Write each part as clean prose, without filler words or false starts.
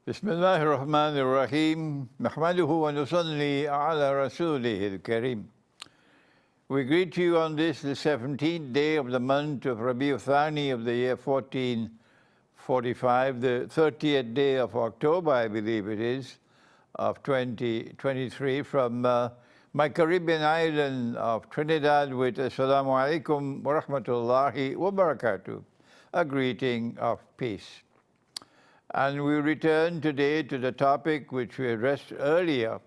بسم الله الرحمن الرحيم نحمده ونصلي على رسوله الكريم. We greet you on this, the 17th day of the month of Rabi'u Thani of the year 1445, the 30th day of October, I believe it is, of 2023, from my Caribbean island of Trinidad with Assalamu alaikum wa rahmatullahi wa barakatuh, a greeting of peace. And we return today to the topic which we addressed earlier,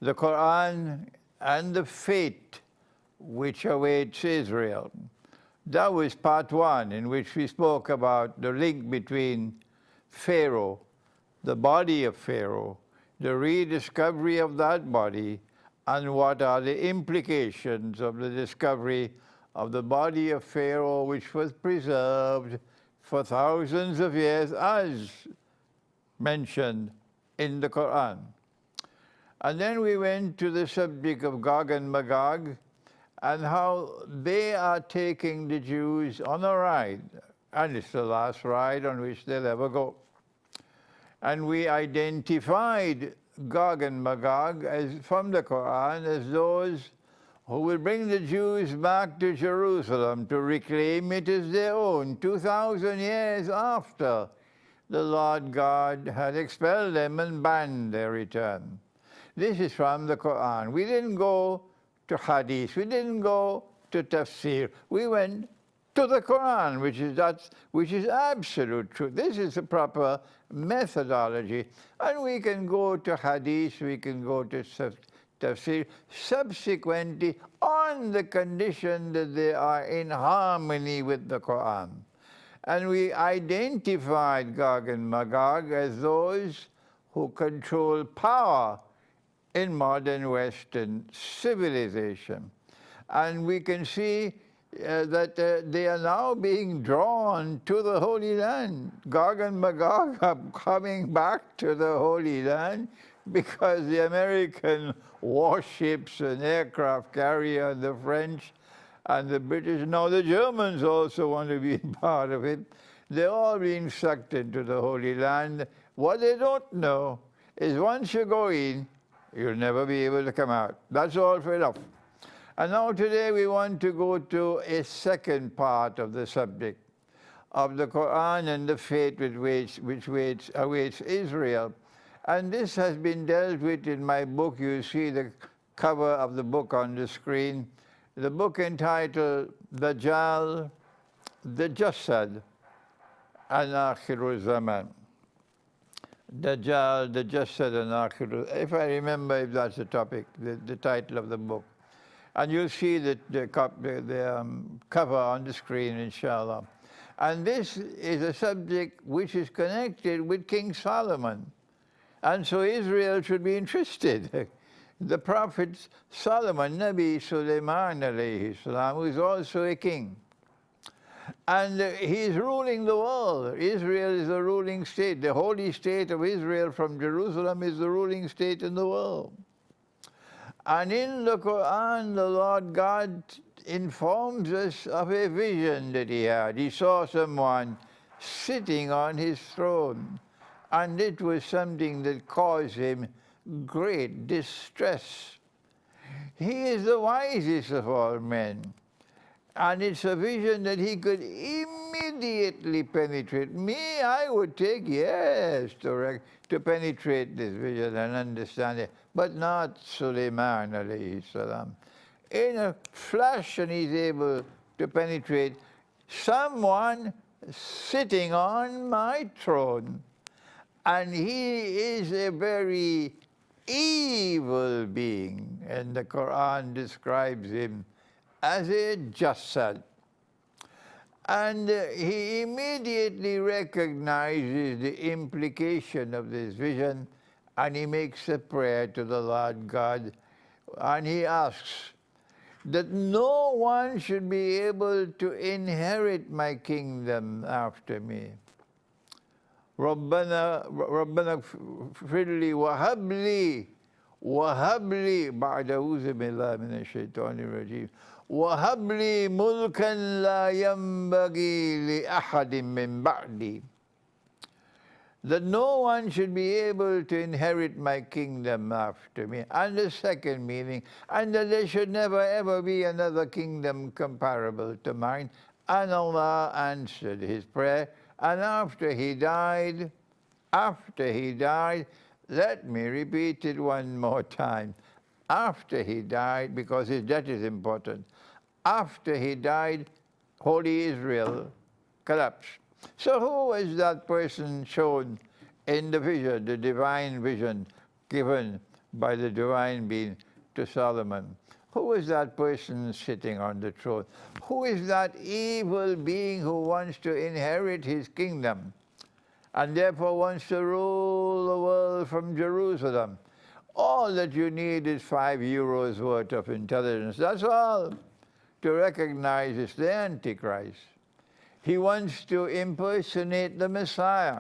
the Quran and the fate which awaits Israel. That was part one, in which we spoke about the link between Pharaoh, the body of Pharaoh, the rediscovery of that body, and what are the implications of the discovery of the body of Pharaoh, which was preserved for thousands of years, as mentioned in the Quran. And then we went to the subject of Gog and Magog and how they are taking the Jews on a ride, and it's the last ride on which they'll ever go. And we identified Gog and Magog as, from the Quran, as those who will bring the Jews back to Jerusalem to reclaim it as their own 2,000 years after the Lord God had expelled them and banned their return. This is from the Quran. We didn't go to Hadith. We didn't go to Tafsir. We went to the Quran, which is absolute truth. This is a proper methodology. And we can go to Hadith, we can go to Tafsir subsequently on the condition that they are in harmony with the Quran. And we identified Gog and Magog as those who control power in modern Western civilization. And we can see that they are now being drawn to the Holy Land. Gog and Magog are coming back to the Holy Land because the American warships and aircraft carrier, the French and the British, now the Germans also want to be part of it. They're all being sucked into the Holy Land. What they don't know is once you go in, you'll never be able to come out. That's all for enough. And now today we want to go to a second part of the subject of the Quran and the fate which awaits Israel. And this has been dealt with in my book. You see the cover of the book on the screen. The book entitled Dajjal, the Jassad, and Akhiru Zaman. Dajjal, the Jassad, and Akhiru. If I remember, if that's the topic, the title of the book. And you'll see the cover on the screen, inshallah. And this is a subject which is connected with King Solomon. And so Israel should be interested. The Prophet Solomon, Nabi Sulaiman alayhi salam, who is also a king. And he is ruling the world. Israel is the ruling state. The holy state of Israel from Jerusalem is the ruling state in the world. And in the Quran, the Lord God informs us of a vision that he had. He saw someone sitting on his throne, and it was something that caused him great distress. He is the wisest of all men, and it's a vision that he could immediately penetrate. Me, I would take years to penetrate this vision and understand it, but not Sulaiman alayhi salam. In a flash, and he's able to penetrate someone sitting on my throne. And he is a very evil being, and the Quran describes him as a Jassad. And he immediately recognizes the implication of this vision, and he makes a prayer to the Lord God, and he asks that no one should be able to inherit my kingdom after me. ربنا اغفر لي وهب لي بعد أعوذ بالله من الشيطان الرجيم وهب لي ملكا لا ينبغي لأحد من بعدي. that no one should be able to inherit my kingdom after me. And the second meaning, and that there should never ever be another kingdom comparable to mine. And Allah answered his prayer, and after he died, let me repeat it one more time. After he died, because his death is important, after he died, Holy Israel collapsed. So who was that person shown in the vision, the divine vision given by the divine being to Solomon? Who was that person sitting on the throne? Who is that evil being who wants to inherit his kingdom and therefore wants to rule the world from Jerusalem? All that you need is €5 worth of intelligence. That's all to recognize it's the Antichrist. He wants to impersonate the Messiah.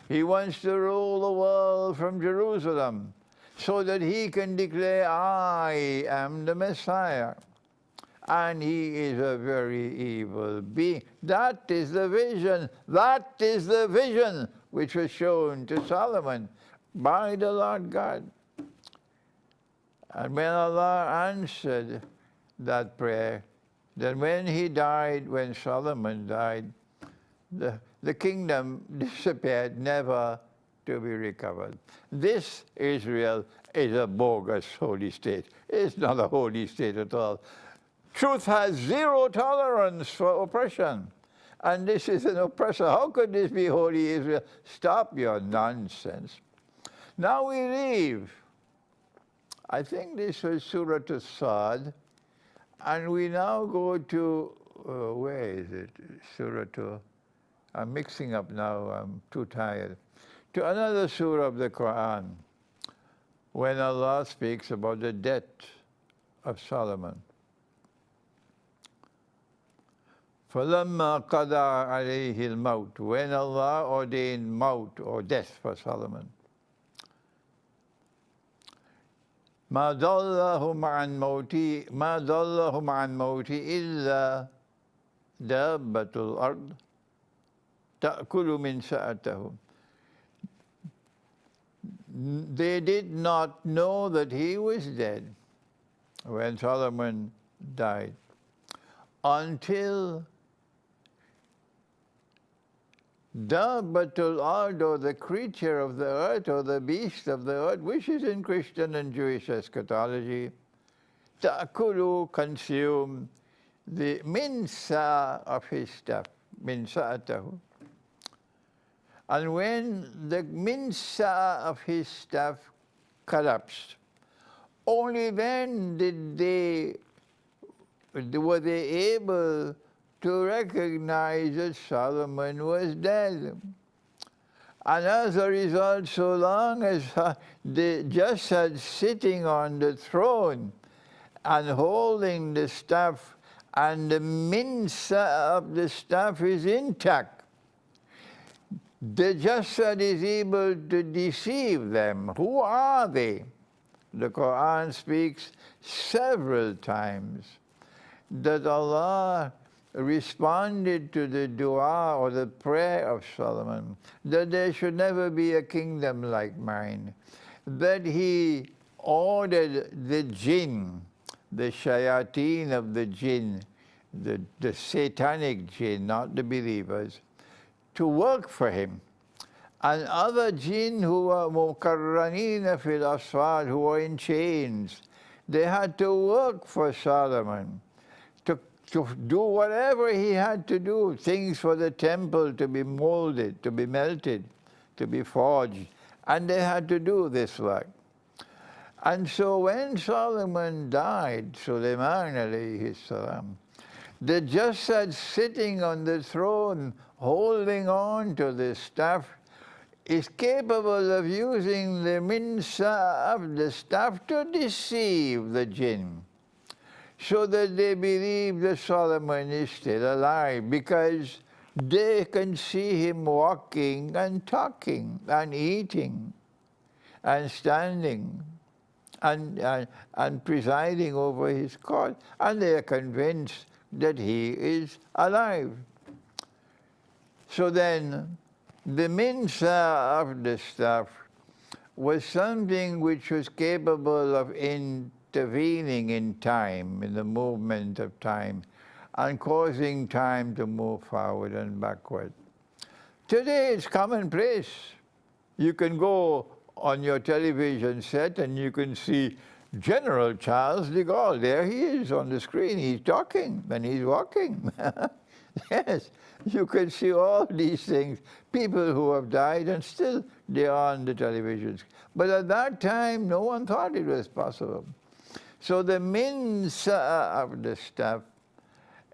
He wants to rule the world from Jerusalem so that he can declare, I am the Messiah. And he is a very evil being. That is the vision. That is the vision which was shown to Solomon by the Lord God. And when Allah answered that prayer, then when he died, when Solomon died, the kingdom disappeared, never to be recovered. This Israel is a bogus holy state. It's not a holy state at all. Truth has zero tolerance for oppression. And this is an oppressor. How could this be holy Israel? Stop your nonsense. Now we leave. I think this was Surah As-Sad. And we now go to, where is it? Surah to, I'm mixing up now, I'm too tired. To another surah of the Quran, when Allah speaks about the death of Solomon. فَلَمَّا قَضَى عَلَيْهِ الْمَوْتِ, when Allah ordained maut or death for Solomon. ما ضلهم عن موتي إلا دابة الأرض تأكل من سأته. They did not know that he was dead when Solomon died until Dabbatul Ard, or the creature of the earth, or the beast of the earth, which is in Christian and Jewish eschatology, ta'kulu, consume the minsa of his stuff, minsa'atahu. And when the minsa of his stuff collapsed, only then were they able to recognize that Solomon was dead. And as a result, so long as the Jasad sitting on the throne and holding the staff, and the minsa of the staff is intact, the Jasad is able to deceive them. Who are they? The Quran speaks several times that Allah responded to the dua or the prayer of Solomon, that there should never be a kingdom like mine, that he ordered the jinn, the shayateen of the jinn, the satanic jinn, not the believers, to work for him. And other jinn who were mukarranina fil asfar, who were in chains, they had to work for Solomon, to do whatever he had to do, things for the temple to be molded, to be melted, to be forged. And they had to do this work. And so when Solomon died, Sulaiman alayhi salam, the Jasad sitting on the throne, holding on to the staff, is capable of using the minsa of the staff to deceive the jinn, so that they believe that Solomon is still alive, because they can see him walking and talking and eating and standing and presiding over his court, and they are convinced that he is alive. So then The minsa of the staff was something which was capable of intervening in time, in the movement of time, and causing time to move forward and backward. Today it's commonplace. You can go on your television set and you can see General Charles de Gaulle. There he is on the screen. He's talking and he's walking. Yes, you can see all these things. People who have died and still they are on the televisions. But at that time, no one thought it was possible. So the minsa of the staff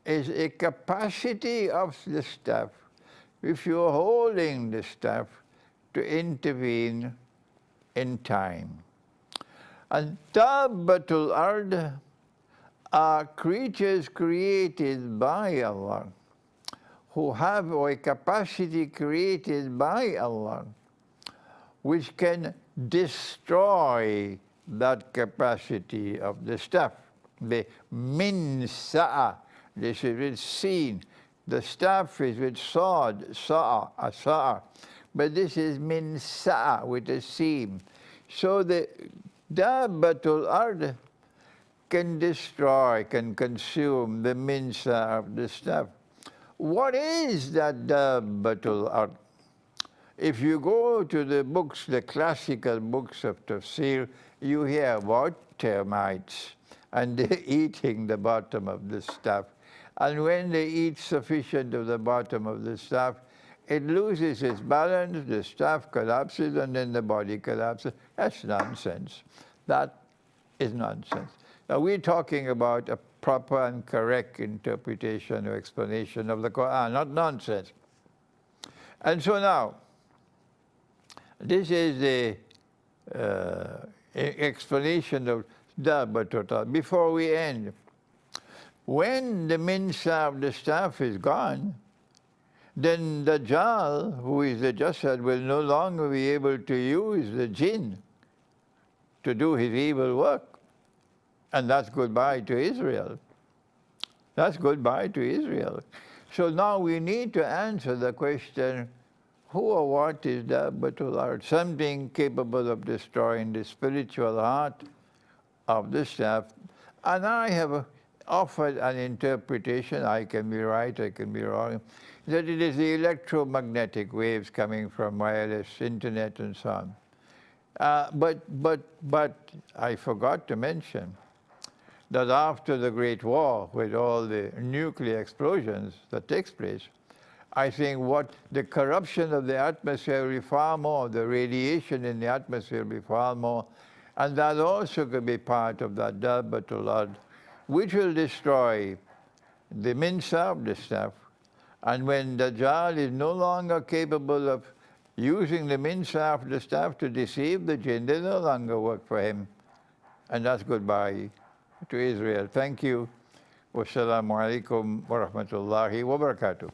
is a capacity of the staff, if you're holding the staff, to intervene in time. And Dabbatul Ard are creatures created by Allah, who have a capacity created by Allah, which can destroy that capacity of the staff. The minsa'a, this is with sin. The staff is with sword, sa'a, but this is minsa'a with a seam. So the Dabbatul Ard can destroy, can consume the minsa of the staff. What is that Dabbatul Ard? If you go to the books, the classical books of tafsir, you hear about termites, and they're eating the bottom of the staff. And when they eat sufficient of the bottom of the staff, it loses its balance, the staff collapses, and then the body collapses. That's nonsense. That is nonsense. Now we're talking about a proper and correct interpretation or explanation of the Quran, not nonsense. And so now, this is the explanation of Dabbatul Ard. Before we end, when the minsa of the staff is gone, then Dajjal, who is the Jasad, will no longer be able to use the jinn to do his evil work. And that's goodbye to Israel. That's goodbye to Israel. So now we need to answer the question, who or what is Dabbatul Ard? Something capable of destroying the spiritual heart of the staff. And I have offered an interpretation, I can be right, I can be wrong, that it is the electromagnetic waves coming from wireless internet and so on. But I forgot to mention that after the Great War, with all the nuclear explosions that takes place, I think what the corruption of the atmosphere will be far more, the radiation in the atmosphere will be far more, and that also could be part of that Dabbatul Ard, which will destroy the minsa of the staff. And when Dajjal is no longer capable of using the minsa of the staff to deceive the jinn, they no longer work for him. And that's goodbye to Israel. Thank you. Wassalamu alaikum wa rahmatullahi wa barakatuh.